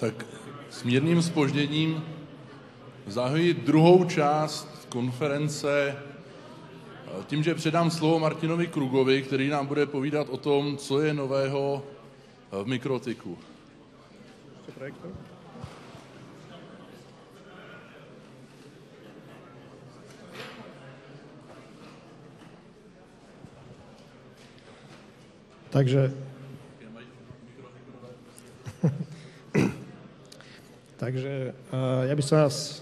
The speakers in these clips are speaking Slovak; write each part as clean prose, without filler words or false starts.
Tak s mírným zpožděním zahajuji druhou část konference tím, že předám slovo Martinovi Krugovi, který nám bude povídat o tom, co je nového v Mikrotiku. Takže ja by som vás...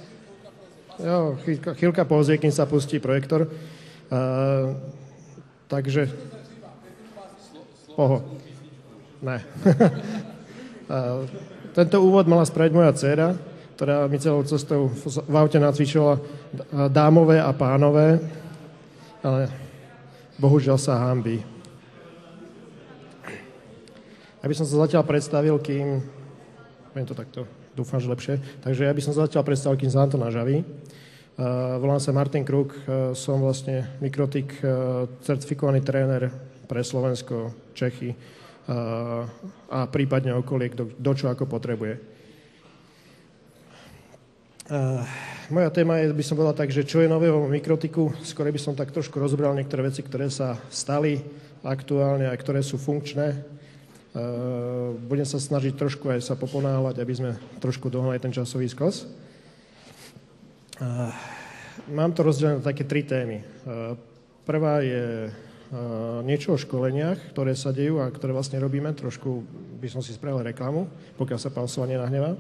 Chvíľka pauzy, kým sa pustí projektor. Takže... Ne. Tento úvod mala spraviť moja dcéra, ktorá mi celou cestou v aute nacvičovala dámové a pánové, ale bohužiaľ sa hanbí. Ja by som sa zatiaľ predstavil, kým... Poviem to takto, dúfam, že lepšie. Takže ja by som sa zatiaľ predstavil, kým sa nám to nažaví. Volám sa Martin Krug, som vlastne Mikrotik, certifikovaný tréner pre Slovensko, Čechy a prípadne okolie, kto čo ako potrebuje. Moja téma je, by som povedal tak, že čo je nového v Mikrotiku. Skôr by som tak trošku rozbral niektoré veci, ktoré sa stali aktuálne a ktoré sú funkčné. Budem sa snažiť trošku aj sa poponáhľať, aby sme trošku dohnali ten časový skos. Mám to rozdelené na také 3 témy. Prvá je niečo o školeniach, ktoré sa dejú a ktoré vlastne robíme. Trošku by som si spravil reklamu, pokiaľ sa pán Sova nenahnevá.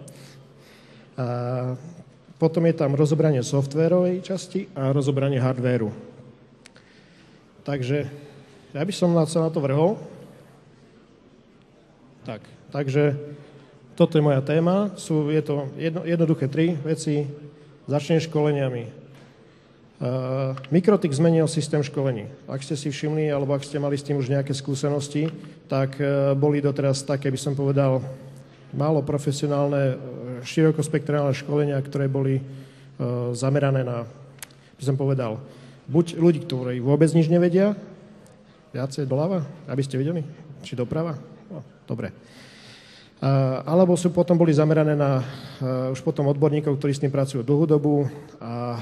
Potom je tam rozobranie softvérovej časti a rozobranie hardvéru. Takže ja by som sa na to vrhol. Takže toto je moja téma. Je to jednoduché 3 veci. Začnem školeniami. Mikrotik zmenil systém školení. Ak ste si všimli, alebo ak ste mali s tým už nejaké skúsenosti, tak boli doteraz také, by som povedal, málo profesionálne, širokospektrálne školenia, ktoré boli zamerané na, by som povedal, buď ľudí, ktorí vôbec nič nevedia, viacej doľava, aby ste videli, či doprava. Dobre. Alebo sú potom boli zamerané na už potom odborníkov, ktorí s tým pracujú dlhú dobu a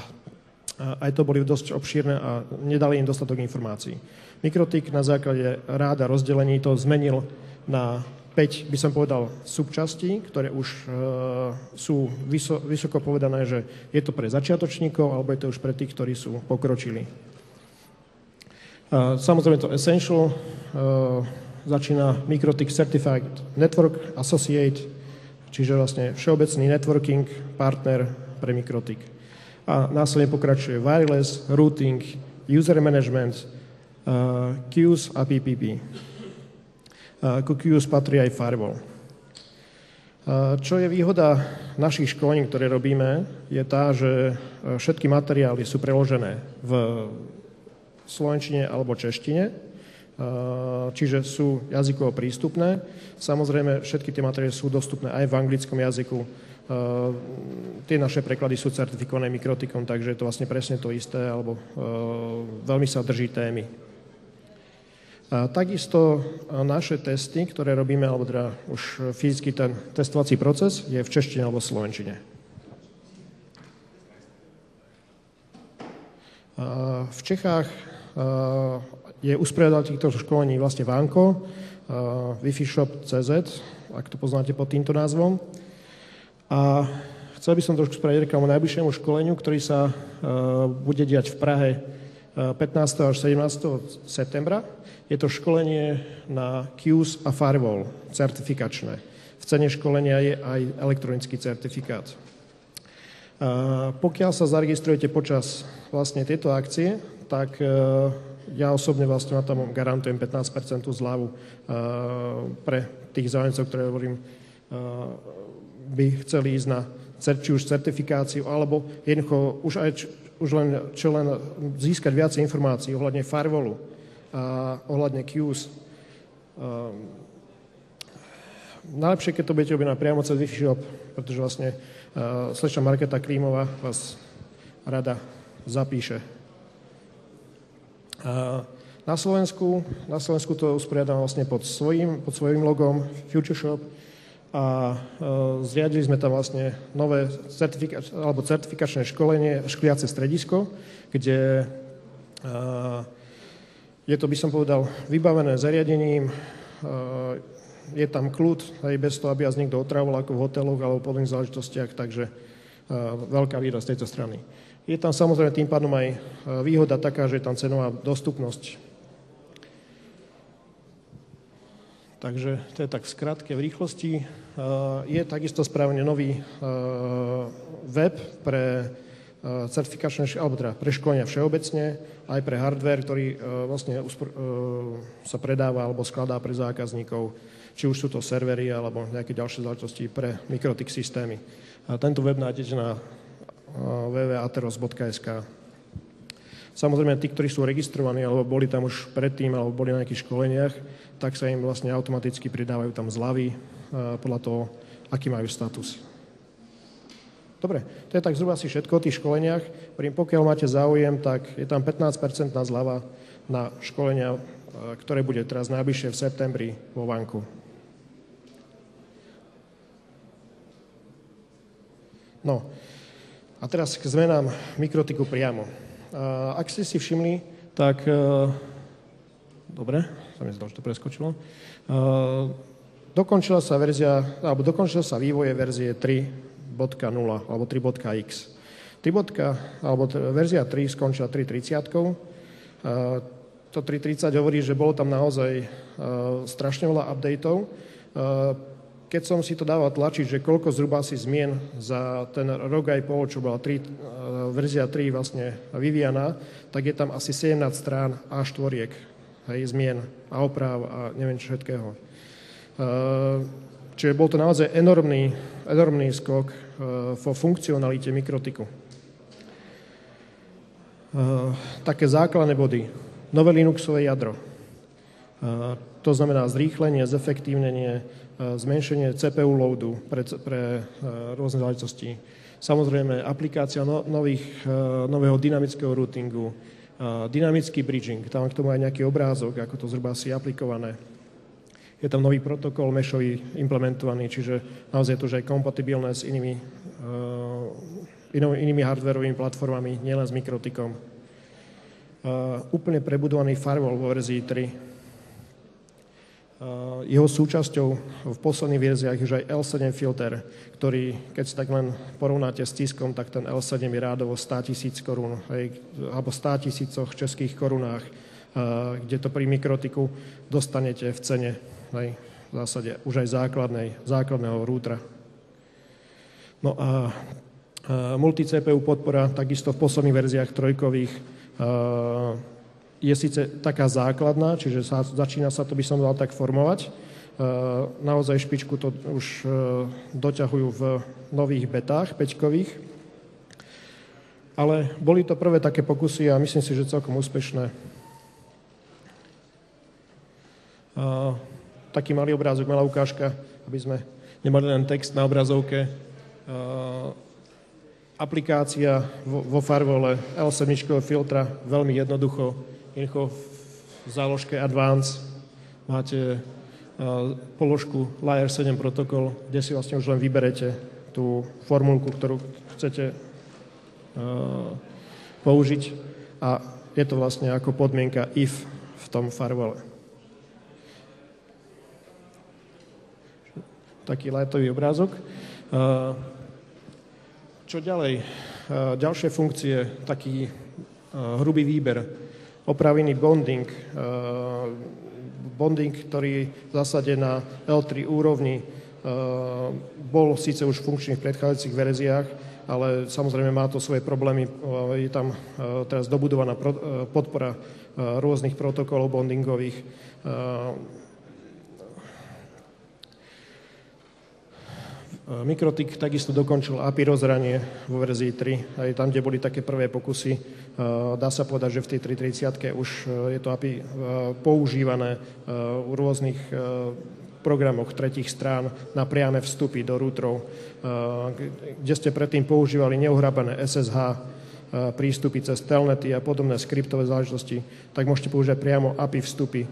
aj to boli dosť obšírne a nedali im dostatok informácií. Mikrotik na základe rád a rozdelení to zmenil na 5, by som povedal, subčastí, ktoré už sú vysoko povedané, že je to pre začiatočníkov alebo je to už pre tých, ktorí sú pokročili. Samozrejme to Essential, začína Mikrotik Certified Network Associate, čiže vlastne všeobecný networking partner pre Mikrotik. A následne pokračuje Wireless, Routing, User Management, Queues a PPP. Ku Queues patrí aj Firewall. Čo je výhoda našich školení, ktoré robíme, je tá, že všetky materiály sú preložené v slovenčine alebo češtine, čiže sú jazykovo prístupné. Samozrejme, všetky tie materiály sú dostupné aj v anglickom jazyku. Tie naše preklady sú certifikované Mikrotikom, takže je to vlastne presne to isté, alebo veľmi sa drží témy. Takisto naše testy, ktoré robíme, alebo teda už fyzicky ten testovací proces, je v češtine alebo v slovenčine. V Čechách je usporiadateľ týchto školení vlastne Vánko, wifishop.cz, ak to poznáte pod týmto názvom. A chcel by som trošku spraviť reklamu najbližšiemu školeniu, ktorý sa bude diať v Prahe 15. až 17. septembra. Je to školenie na Queues a Firewall, certifikačné. V cene školenia je aj elektronický certifikát. Pokiaľ sa zaregistrujete počas vlastne tejto akcie, tak ja osobne vlastne na tom garantujem 15% zľavu pre tých záujemcov, ktoré hovorím, by chceli ísť na či už certifikáciu, alebo jednoducho už len získať viac informácií ohľadne firewallu a ohľadne Queues. Najlepšie, keď to budete robiť priamo cez Wi-Fi shop, pretože vlastne slečna Markéta Klímová vás rada zapíše. Na Slovensku to usporiadam vlastne pod svojím logom Future Shop. a zriadili sme tam vlastne nové certifikačné školiace stredisko, kde je to, by som povedal, vybavené zariadením, je tam kľud, aj bez toho, aby vás niekto otravoval ako v hoteloch alebo podobných záležitostiach, takže veľká výhoda z tejto strany. Je tam samozrejme tým pádom aj výhoda taká, že je tam cenová dostupnosť. Takže to je tak v skratke, v rýchlosti. Je takisto spravený nový web pre certifikačné, alebo teda pre školenia všeobecne, aj pre hardware, ktorý vlastne sa predáva alebo skladá pre zákazníkov, či už sú to servery alebo nejaké ďalšie záležitosti pre Mikrotik systémy. Tento web nájdete na www.ateros.sk. Samozrejme, tí, ktorí sú registrovaní, alebo boli tam už predtým, alebo boli na nejakých školeniach, tak sa im vlastne automaticky pridávajú tam zľavy podľa toho, aký majú status. Dobre, to je tak zhruba asi všetko o tých školeniach. Pokiaľ máte záujem, tak je tam 15% zľava na školenia, ktoré bude teraz najbližšie v septembri vo Vanku. No, a teraz k zmenám Mikrotiku priamo. Ak ste si všimli, tak dobre, sa mi zdalo, že to preskočilo. Dokončila sa vývoje verzie 3.0 alebo 3.x. Verzia 3 skončila 3.30. To 3.30 hovorí, že bolo tam naozaj strašne veľa updateov. Keď som si to dával tlačiť, že koľko zhruba si zmien za ten rok aj pol, čo bola verzia 3 vlastne vyvíjaná, tak je tam asi 17 strán A4 zmien a oprav a neviem čo všetkého. Čiže bol to naozaj enormný skok vo funkcionalite Mikrotiku. Také základné body. Nové Linuxové jadro. To znamená zrýchlenie, zefektívnenie, zmenšenie CPU loadu pre rôzne záležitosti. Samozrejme, aplikácia nového dynamického routingu, dynamický bridging, tam k tomu aj nejaký obrázok, ako to zhruba si aplikované. Je tam nový protokol meshový implementovaný, čiže naozaj je to už aj kompatibilné s inými hardwareovými platformami, nielen s Mikrotikom. Úplne prebudovaný firewall vo verzii 3. Jeho súčasťou v posledných verziách je aj L7 filter, ktorý, keď si tak len porovnáte s Ciskom, tak ten L7 je rádovo 100 000 korún, alebo 100 000 českých korunách, kde to pri Mikrotiku dostanete v cene, v zásade už aj základného routera. No a multi-CPU podpora takisto v posledných verziách trojkových je síce taká základná, čiže začína sa to, by som dal tak formovať. Naozaj špičku to už doťahujú v nových betách, 5-kových. Ale boli to prvé také pokusy a myslím si, že celkom úspešné. Taký malý obrázok, malá ukážka, aby sme nemali len text na obrazovke. Aplikácia vo firewall L7 filtra veľmi jednoducho v záložke Advanced máte položku Layer 7 protokol, kde si vlastne už len vyberete tú formulku, ktorú chcete použiť a je to vlastne ako podmienka if v tom firewall. Taký lightový obrázok. Čo ďalej? Ďalšie funkcie, taký hrubý výber. Opravený bonding, ktorý v zásade na L3 úrovni bol síce už funkčný v predchádzajúcich verziách, ale samozrejme má to svoje problémy. Je tam teraz dobudovaná podpora rôznych protokolov bondingových. Mikrotik takisto dokončil API rozhranie vo verzii 3, aj tam, kde boli také prvé pokusy. Dá sa povedať, že v tej 330 už je to API používané v rôznych programoch tretích strán na priame vstupy do routerov, kde ste predtým používali neuhrabané SSH prístupy cez telnety a podobné skriptové záležitosti, tak môžete používať priamo API vstupy.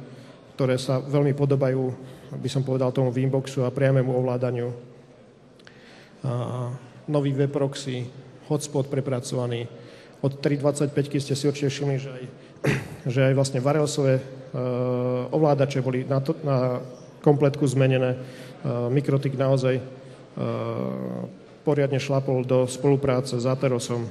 ktoré sa veľmi podobajú, by som povedal, tomu Vimboxu a priamému ovládaniu. Nový web proxy, hotspot prepracovaný. Od 3.25 ste si určite všimli, že aj vlastne Varelsové ovládače boli na kompletku zmenené. Mikrotik naozaj poriadne šlapol do spolupráce s Atherosom.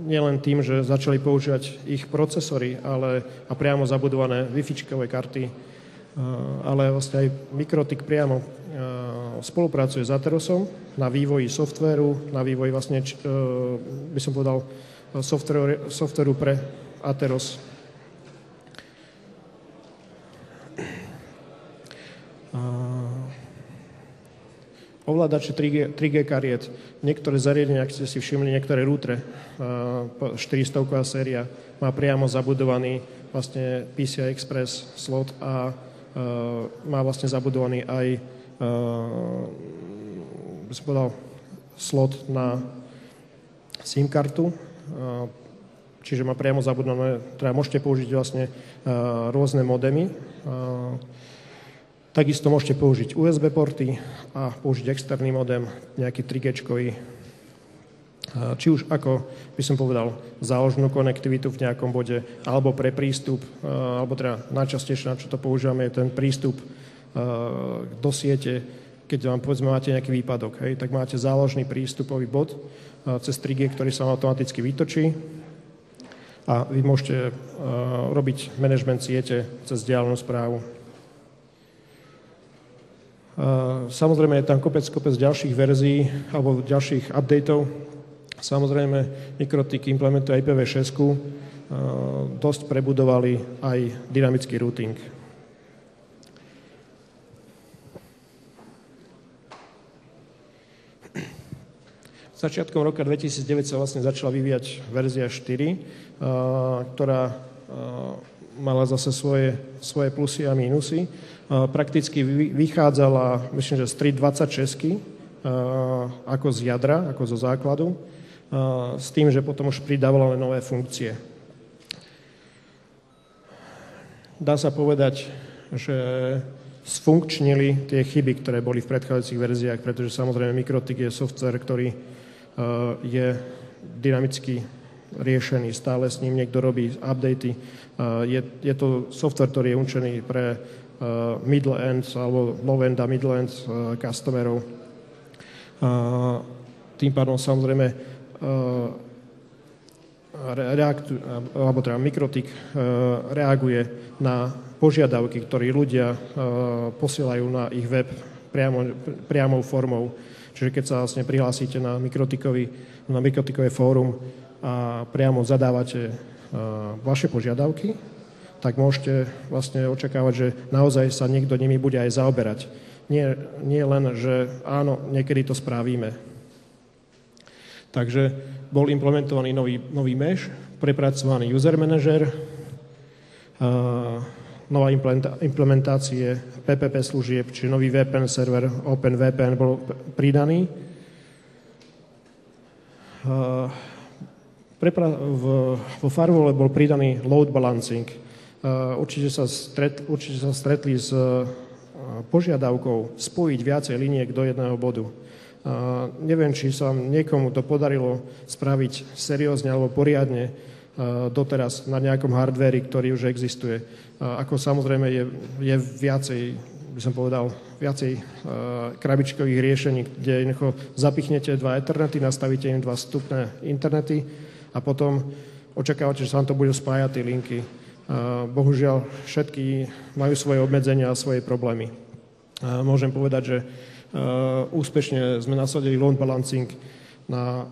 Nielen tým, že začali používať ich procesory a priamo zabudované Wi-Fi-čkové karty, ale vlastne aj Mikrotik priamo spolupracuje s Atherosom na vývoji softvéru, na vývoji vlastne, by som povedal, softvéru pre Atheros. Ovládače 3G kariet, niektoré zariadenia, ak ste si všimli, niektoré rútre, 400-ková séria má priamo zabudovaný vlastne PCI Express slot a má vlastne zabudovaný aj by som povedal, slot na SIM kartu, čiže má priamo zabudované, teda môžete použiť vlastne rôzne modemy. Takisto môžete použiť USB porty a použiť externý modem, nejaký 3G-čkový. Či už ako, by som povedal, záložnú konektivitu v nejakom bode, alebo pre prístup, alebo teda najčastejšie, na čo to používame, je ten prístup do siete, keď vám povedzme máte nejaký výpadok, hej, tak máte záložný prístupový bod cez 3G, ktorý sa automaticky vytočí a vy môžete robiť manažment siete cez diaľnú správu. Samozrejme je tam kopec ďalších verzií alebo ďalších updateov. Samozrejme Mikrotik implementuje IPv6, dosť prebudovali aj dynamický routing. Začiatkom roka 2009 sa vlastne začala vyvíjať verzia 4, ktorá mala zase svoje plusy a mínusy. Prakticky vychádzala, myslím, že z 3.26 ako z jadra, ako zo základu, s tým, že potom už pridávala nové funkcie. Dá sa povedať, že sfunkčnili tie chyby, ktoré boli v predchádzajúcich verziách, pretože samozrejme Mikrotik je software, ktorý je dynamicky riešený, stále s ním niekto robí updaty. Je to software, ktorý je určený pre middle end alebo low end a middle end customerov. Tým pádom samozrejme Mikrotik reaguje na požiadavky, ktoré ľudia posielajú na ich web priamou formou. Čiže keď sa vlastne prihlásite na Mikrotikové fórum a priamo zadávate vaše požiadavky, tak môžete vlastne očakávať, že naozaj sa niekto nimi bude aj zaoberať. Nie len, že áno, niekedy to spravíme. Takže bol implementovaný nový mesh, prepracovaný user manager, nová implementácie PPP služieb, čiže nový VPN server, OpenVPN bol pridaný. Vo firewall bol pridaný load balancing. Určite sa stretli s požiadavkou spojiť viacej liniek do jedného bodu. Neviem, či sa niekomu to podarilo spraviť seriózne alebo poriadne doteraz na nejakom hardvéri, ktorý už existuje. Ako samozrejme je viacej, by som povedal, viacej krabičkových riešení, kde jednoducho zapichnete dva Ethernety, nastavíte im 2 vstupné internety a potom očakávate, že sa vám to bude spájať tie linky. Bohužiaľ, všetky majú svoje obmedzenia a svoje problémy. Môžem povedať, že úspešne sme nasadili load balancing na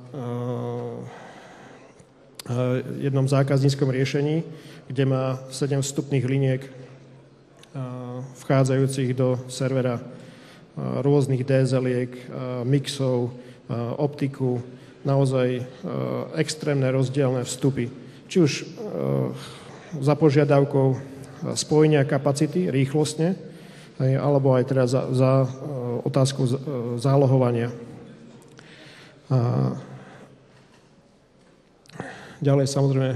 jednom zákazníckom riešení, kde má 7 vstupných liniek vchádzajúcich do servera rôznych DSL-iek, mixov, optiku, naozaj extrémne rozdielne vstupy. Či už za požiadavkou spojenia kapacity rýchlostne, alebo aj teda za otázku zálohovania. Ďalej samozrejme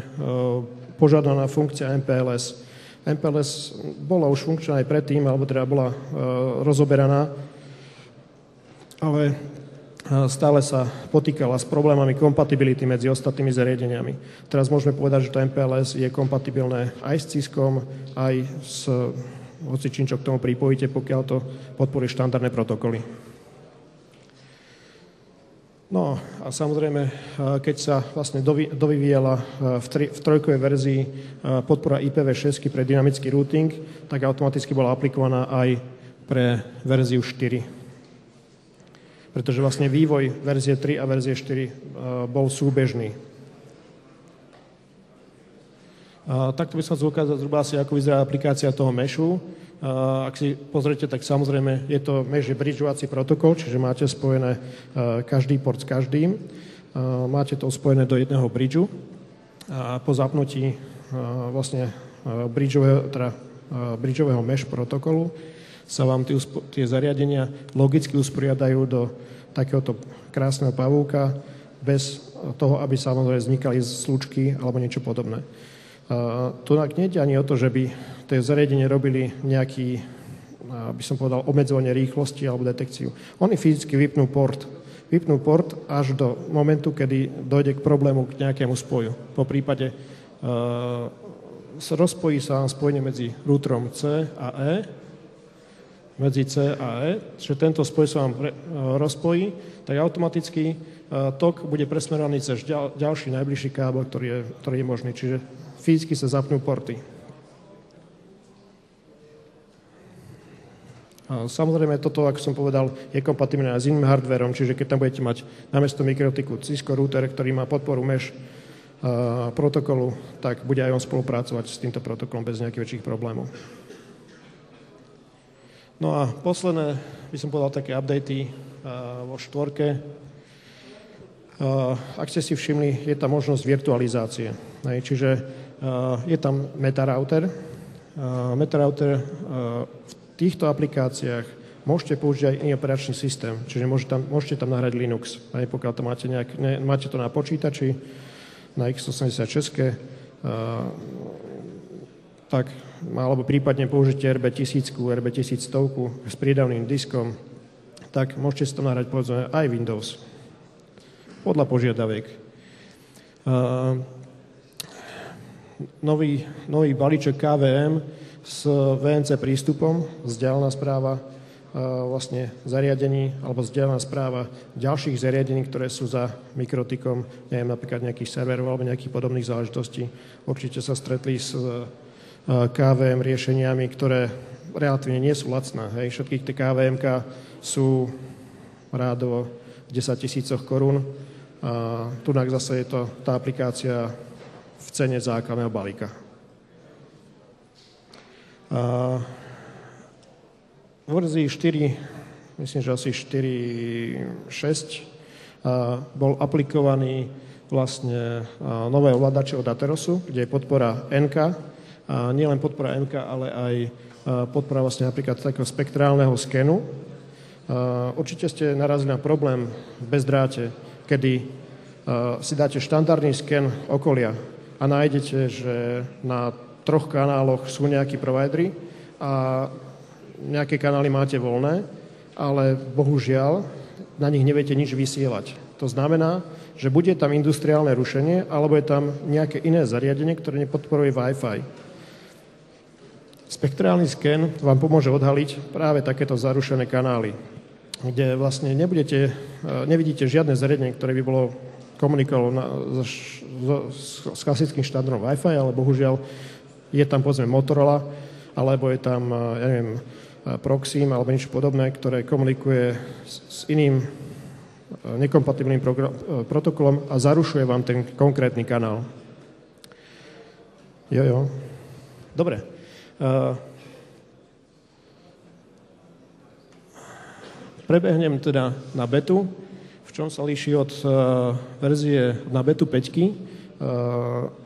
požadaná funkcia MPLS. MPLS bola už funkčná aj predtým, alebo teda bola rozoberaná, ale stále sa potýkala s problémami kompatibility medzi ostatnými zariadeniami. Teraz môžeme povedať, že to MPLS je kompatibilné aj s Ciskom, aj s hocičím, čo k tomu pripojíte, pokiaľ to podporuje štandardné protokoly. No a samozrejme, keď sa vlastne dovyvíjala v trojkovej verzii podpora IPv6 pre dynamický routing, tak automaticky bola aplikovaná aj pre verziu 4. Pretože vlastne vývoj verzie 3 a verzie 4 bol súbežný. Takto by som chcel ukázať zhruba asi, ako vyzerá aplikácia toho meshu. Ak si pozrite, tak samozrejme je to mesh bridgeovací protokol, čiže máte spojené každý port s každým. Máte to spojené do jedného bridgeu. A po zapnutí vlastne bridgeového mesh protokolu sa vám tie zariadenia logicky usporiadajú do takéhoto krásneho pavúka bez toho, aby samozrejme vznikali slučky alebo niečo podobné. Tu nejde ani o to, že by tie zariadenie robili nejaký, by som povedal, obmedzovanie rýchlosti alebo detekciu. Oni fyzicky vypnú port až do momentu, kedy dojde k problému k nejakému spoju. Po prípade rozpojí sa vám spojenie medzi routerom C a E, čiže tento spoj sa vám rozpojí, tak automaticky tok bude presmerovaný cez ďalší najbližší kábel, ktorý je možný, čiže fyzicky sa zapnú porty. Samozrejme, toto, ako som povedal, je kompatibilné aj s iným hardverom, čiže keď tam budete mať namiesto mikrotiku Cisco router, ktorý má podporu mesh protokolu, tak bude aj on spolupracovať s týmto protokolom bez nejakých väčších problémov. No a posledné, by som povedal, také updaty vo 4. Ak ste si všimli, je tam možnosť virtualizácie. Čiže je tam metarouter. Metarouter v týchto aplikáciách môžete použiť aj iný operačný systém, čiže môžete tam nahrať Linux. Pokiaľ to máte to na počítači, na x86, tak alebo prípadne použite RB1000, RB1100 s prídavným diskom, tak môžete si to nahrať povedzme aj Windows podľa požiadaviek. Nový balíček KVM s VNC prístupom, vzdialená správa vlastne zariadení alebo vzdialená správa ďalších zariadení, ktoré sú za mikrotikom, neviem, napríklad nejakých serverov alebo nejakých podobných záležitostí. Určite sa stretli s KVM riešeniami, ktoré relatívne nie sú lacné. Všetkých tie KVM-ka sú rádovo 10 000 korún. A tunak zase je to tá aplikácia v cene základného balíka. V verzii 4, myslím, že asi 4.6, bol aplikovaný vlastne nové ovládače od Aterosu, kde je podpora NK, a nielen podpora NK, ale aj podpora vlastne napríklad takého spektrálneho skenu. Určite ste narazili na problém v bezdráte, kedy si dáte štandardný sken okolia a nájdete, že na 3 kanáloch sú nejakí providery a nejaké kanály máte voľné, ale bohužiaľ na nich neviete nič vysielať. To znamená, že bude tam industriálne rušenie alebo je tam nejaké iné zariadenie, ktoré nepodporuje Wi-Fi. Spektrálny sken vám pomôže odhaliť práve takéto zarušené kanály, kde vlastne nevidíte žiadne zariadenie, ktoré by bolo komunikovalo s klasickým štandardom Wi-Fi, ale bohužiaľ je tam povedzme Motorola, alebo je tam, ja neviem, Proxim alebo niečo podobné, ktoré komunikuje s iným nekompatibilným protokolom a zarušuje vám ten konkrétny kanál. Jo. Dobre. Prebehnem teda na betu, v čom sa líši od verzie na betu 5.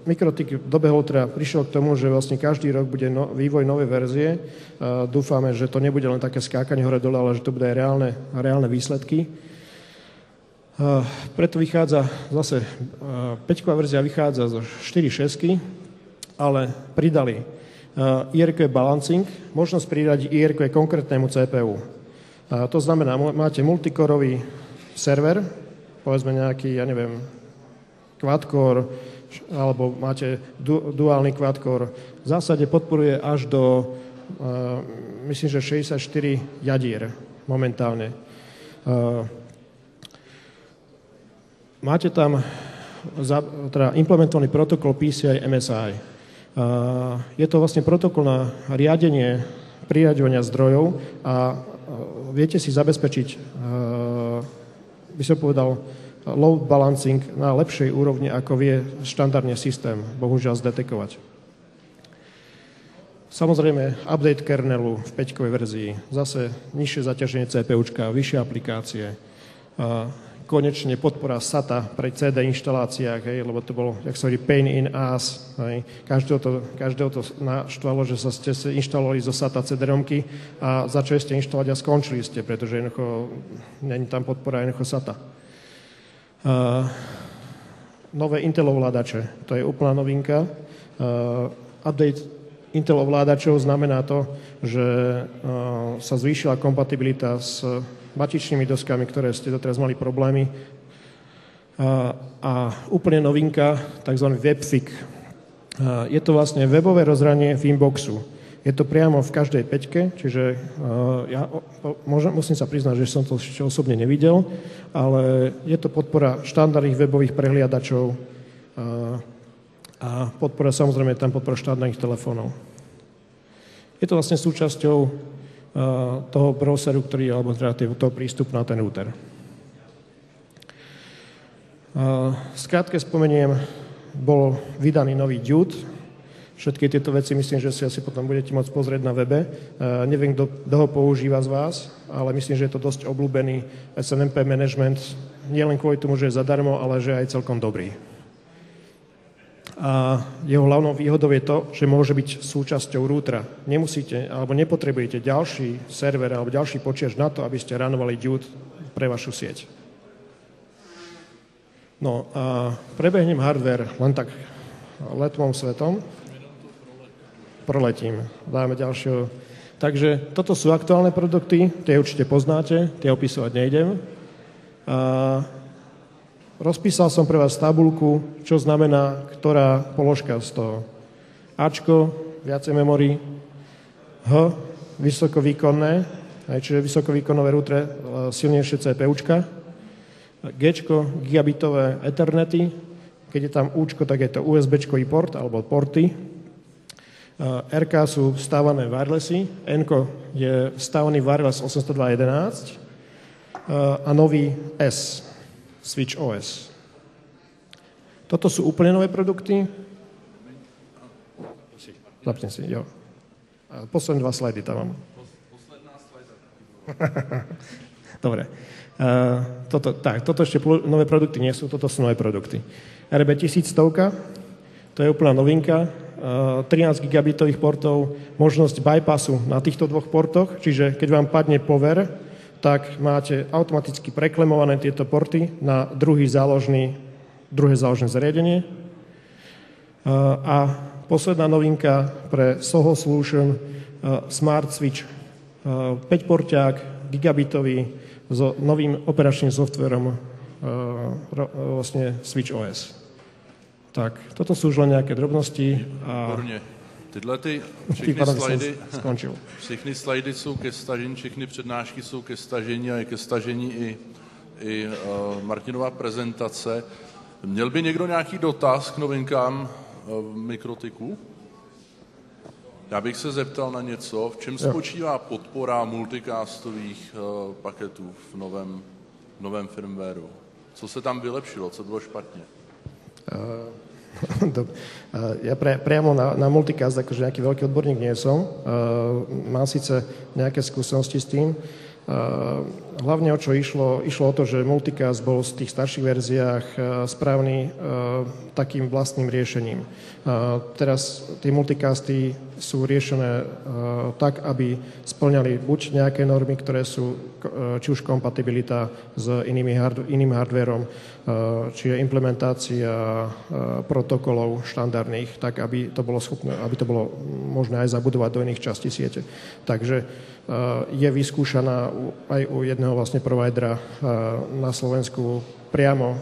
Mikrotik dobehol teda, prišiel k tomu, že vlastne každý rok bude vývoj novej verzie. Dúfame, že to nebude len také skákanie hore-dole, ale že to bude aj reálne výsledky. Preto vychádza zase, 5. verzia vychádza zo 4.6, ale pridali IRQ balancing, možnosť priradiť IRQ konkrétnemu CPU. To znamená, máte multikorový server, povedzme nejaký, ja neviem, quad-core, alebo máte duálny quad-core. V zásade podporuje až do, myslím, že 64 jadier momentálne. Máte tam teda implementovaný protokol PCI MSI. Je to vlastne protokol na riadenie priraďovania zdrojov a viete si zabezpečiť, by som povedal, load balancing na lepšej úrovni, ako vie štandardne systém, bohužiaľ, zdetekovať. Samozrejme, update kernelu v 5-kovej verzii, zase nižšie zaťaženie CPUčka, vyššie aplikácie, konečne podpora SATA pri CD inštaláciách, lebo to bolo, jak sa hovorí, pain in ass. Každého to naštvalo, že ste si inštalovali zo SATA CD-romky a začali ste inštalovať a skončili ste, pretože jednoducho není tam podpora jednoducho SATA. Nové Intel ovládače, to je úplná novinka. Update Intel ovládačov znamená to, že sa zvýšila kompatibilita s matičnými doskami, ktoré ste doteraz mali problémy. A úplne novinka, tzv. WebFig. Je to vlastne webové rozhranie Winboxu. Je to priamo v každej peťke, čiže ja musím sa priznať, že som to ešte osobne nevidel, ale je to podpora štandardných webových prehliadačov a podpora, samozrejme, tam podpora štandardných telefónov. Je to vlastne súčasťou toho browseru, alebo teda toho prístupu na ten router. Skrátke spomeniem, bol vydaný nový Dude. Všetky tieto veci myslím, že si asi potom budete môcť pozrieť na webe. Neviem, kto ho používa z vás, ale myslím, že je to dosť obľúbený SNMP management. Nie len kvôli tomu, že je zadarmo, ale že je aj celkom dobrý. A jeho hlavnou výhodou je to, že môže byť súčasťou routera. Nemusíte, alebo nepotrebujete ďalší server alebo ďalší počítač na to, aby ste runovali Dude pre vašu sieť. No a prebehnem hardware len tak letmom svetom. Proletím. Dáme ďalšieho. Takže toto sú aktuálne produkty, tie určite poznáte, tie opisovať nejdem. Rozpísal som pre vás tabuľku, čo znamená, ktorá položka z toho. Ačko, viacej memory, H, vysokovýkonné, čiže vysokovýkonové routere, silnejšie CPUčka, Gčko, gigabitové Ethernety, keď je tam Učko, tak je to USBčkový port, alebo porty. RK sú vstávané wirelessy, Nko je vstávaný wireless 802.11 a nový S, Switch OS. Toto sú úplne nové produkty. Zapni si, jo. Posledné 2 slajdy tam mám. Posledná slajda. Dobre. Toto ešte nové produkty nie sú, toto sú nové produkty. RB 1100, to je úplná novinka. 13 gigabitových portov, možnosť bypassu na týchto 2 portoch, čiže keď vám padne power, tak máte automaticky preklemované tieto porty na druhé záložné zariadenie. A posledná novinka pre Soho Solution, Smart Switch, 5-porťák, gigabitový, so novým operačným softverom, vlastne Switch OS. Tak, toto sú už len nejaké drobnosti. Výborně. Tyhle všechny slajdy jsou ke stažení, všechny přednášky jsou ke stažení a je ke stažení i Martinova prezentace. Měl by někdo nějaký dotaz k novinkám Mikrotiku? Já bych se zeptal na něco, v čem spočívá podpora multicastových paketů v novém firmwareu. Co se tam vylepšilo, co bylo špatně? Ja priamo na multicast akože nejaký veľký odborník nie som. Mám síce nejaké skúsenosti s tým. Hlavne o čo išlo o to, že multicast bol v tých starších verziách správny takým vlastným riešením. Teraz tie multicasty sú riešené tak, aby spĺňali buď nejaké normy, ktoré sú či už kompatibilita s iným hardvérom, či je implementácia protokolov štandardných, tak aby to bolo možné aj zabudovať do iných častí siete. Takže je vyskúšaná aj u jedného vlastne providera na Slovensku priamo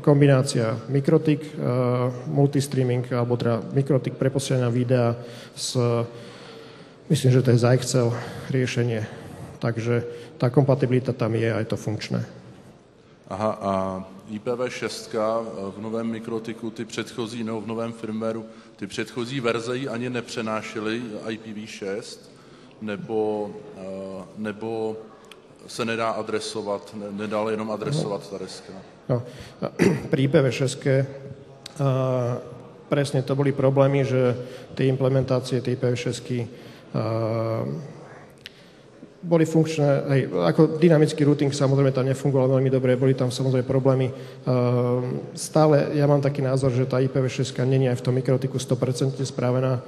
kombinácia MikroTik, multistreaming, alebo teda MikroTik pre posielania videa myslím, že to je za Excel riešenie. Takže tá kompatibilita tam je, aj to funkčné. Aha, a IPv6 v novém MikroTiku, ty předchozí, nebo v novém firmwareu, ty předchozí verze ji ani nepřenášely IPv6, nebo se nedá adresovat, nedá jenom adresovat ta deska? No, pri IPv6 presne to boli problémy, že tie implementácie tej IPv6 boli funkčné, ako dynamický routing samozrejme tam nefungoval veľmi dobre, boli tam samozrejme problémy. Stále ja mám taký názor, že tá IPv6 nie je aj v tom MikroTiku 100% správená,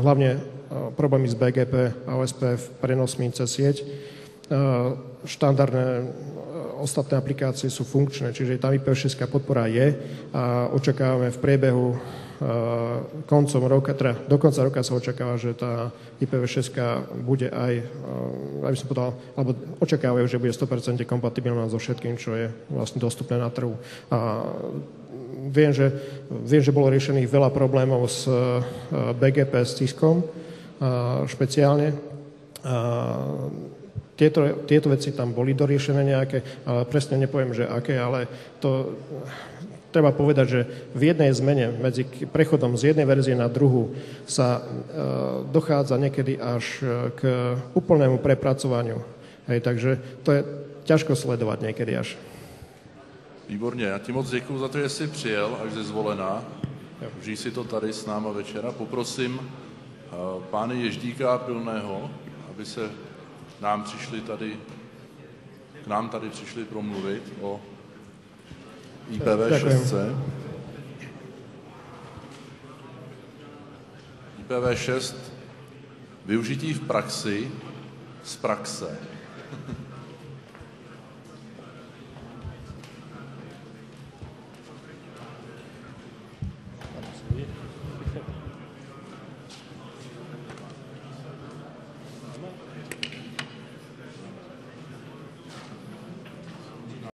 hlavne problémy s BGP a OSPF prenosmi cez sieť. Štandardné ostatné aplikácie sú funkčné, čiže tam IPv6 podpora je a očakávame v priebehu koncom roka, teda do konca roka sa očakáva, že tá IPv6 bude aj, aby som povedal, alebo očakávajú, že bude 100% kompatibilná so všetkým, čo je vlastne dostupné na trhu. A viem, že bolo riešených veľa problémov s BGP, s Ciskom špeciálne. Tieto veci tam boli doriešené nejaké, ale presne nepoviem, že aké, ale to treba povedať, že v jednej zmene medzi prechodom z jednej verzie na druhú sa dochádza niekedy až k úplnému prepracovaniu. Hej, takže to je ťažko sledovať niekedy až. Výborně, já ti moc děkuju za to, že jsi přijel až ze Zvolená. Užij si to tady s náma večera. Poprosím pány Ježdíka a Pilného, aby se k nám tady přišli promluvit o IPv6. IPv6 využití v praxi z praxe.